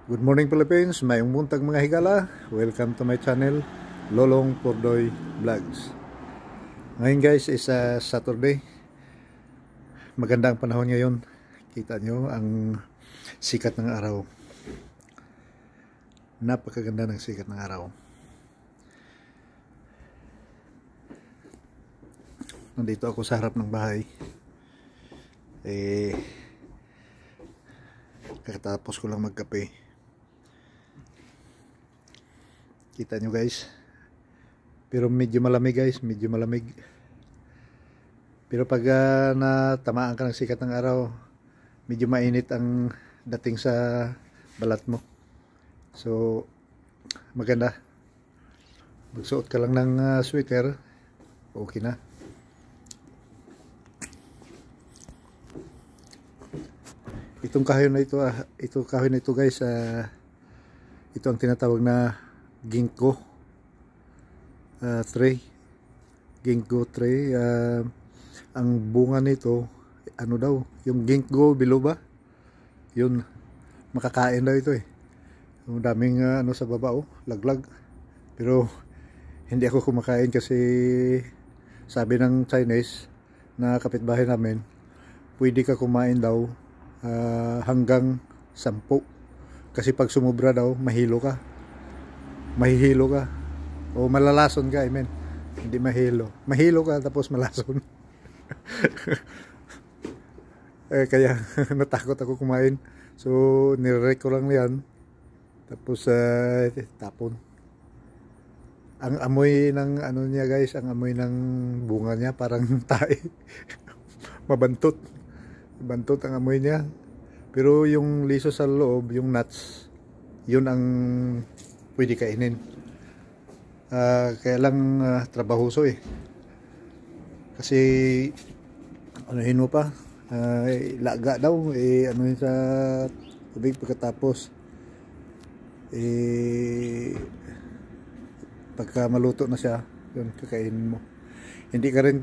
Good morning Philippines, mayong buntag mga higala. Welcome to my channel, Lolong Pordoy Vlogs. Ngayon guys is Saturday. Maganda ang panahon ngayon. Kita nyo ang sikat ng araw. Napakaganda ng sikat ng araw. Nandito ako sa harap ng bahay. Kakatapos ko lang magkape. Kita nyo guys. Pero medyo malamig guys. Medyo malamig. Pero pag natamaan ka ng sikat ng araw, medyo mainit ang dating sa balat mo. So, maganda. Magsuot ka lang ng sweater. Okay na. Itong kahoy na ito, kahoy na ito guys, ito ang tinatawag na ginkgo tree. Ginkgo tree. Ang bunga nito, ano daw, yung ginkgo biloba, yun, makakain daw ito yung daming ano sa baba, laglag. Pero hindi ako kumakain kasi sabi ng Chinese na kapitbahay namin, pwede ka kumain daw hanggang 10, kasi pag sumubra daw mahihilo ka o malalason ka. I mean, hindi mahilo ka tapos malason. Kaya natakot ako kumain, so nire-rec ko lang yan tapos tapon. Ang amoy ng ano niya guys, ang amoy ng bunga niya parang tae. Mabantot ang amoy niya. Pero yung liso sa loob, yung nuts, yun ang pwede kainin. Kaya lang trabahoso kasi anuhin mo pa, laga daw, anuhin sa tubig, pagkatapos pagka maluto na siya, yun kakainin mo. Hindi rin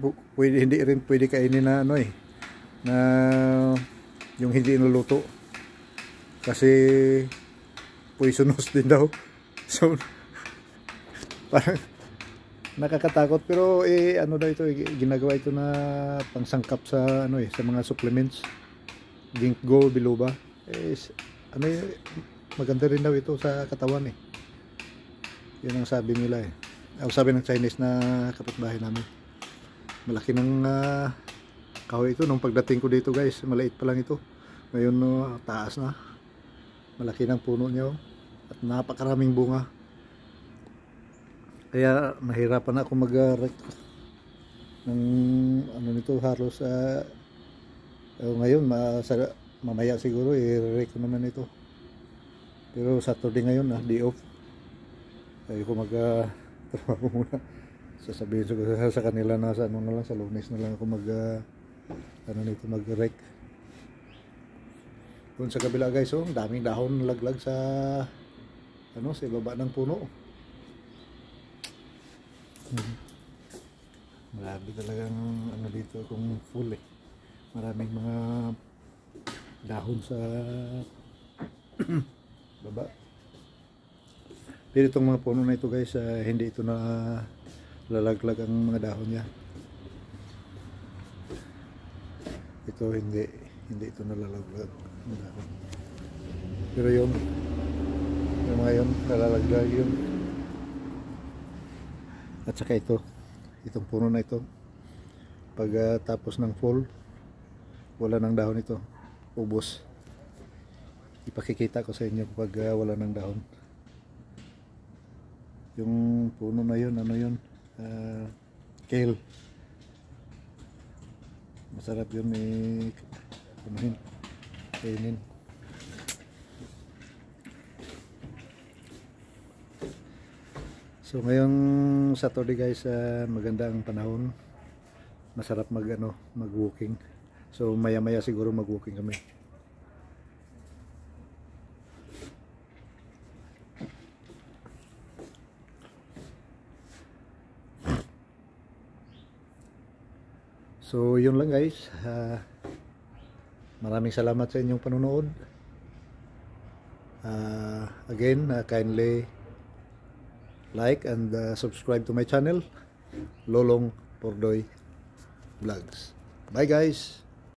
pwede kainin na na yung hindi nuluto kasi poisonous din daw. So parang nakakatakot, pero ano daw ito, ginagawa ito na pangsangkap sa sa mga supplements. Ginkgo biloba maganda rin daw ito sa katawan yun ang sabi nila sabi ng Chinese na kapitbahay namin. Malaki ng kahoy ito. Nung pagdating ko dito guys, maliit pa lang ito. Ngayon taas na. Malaki ng puno niya at napakaraming bunga. Kaya nahirapan ako mag-rec ng nito, halos ngayon mamaya siguro i-rec ko naman ito. Pero Saturday ngayon day off. Kaya ko trabaho muna. Sasabihin ko sa kanila na sa sa Lunes na lang ako mag-rec. Doon sa kabila guys, daming dahon laglag sa sa baba ng puno. Marami talagang dito kung full maraming mga dahon sa baba. Pero itong mga puno na ito guys, hindi ito na lalaglag ang mga dahon niya. Ito hindi ito nalalaglag ang dahon. Pero yung mga yun nalalaglag yun. At saka itong puno na ito, pag tapos ng fall, wala ng dahon ito, ubos. Ipakikita ko sa inyo pag wala ng dahon. Yung puno na yun, kale. Masarap yun, kainin. So ngayong Saturday guys, maganda ang panahon. Masarap mag-walking. So maya-maya siguro mag-walking kami. So yun lang guys. Maraming salamat sa inyong panonood. Again, kindly like and subscribe to my channel, Lolong Pordoy Vlogs. Bye guys!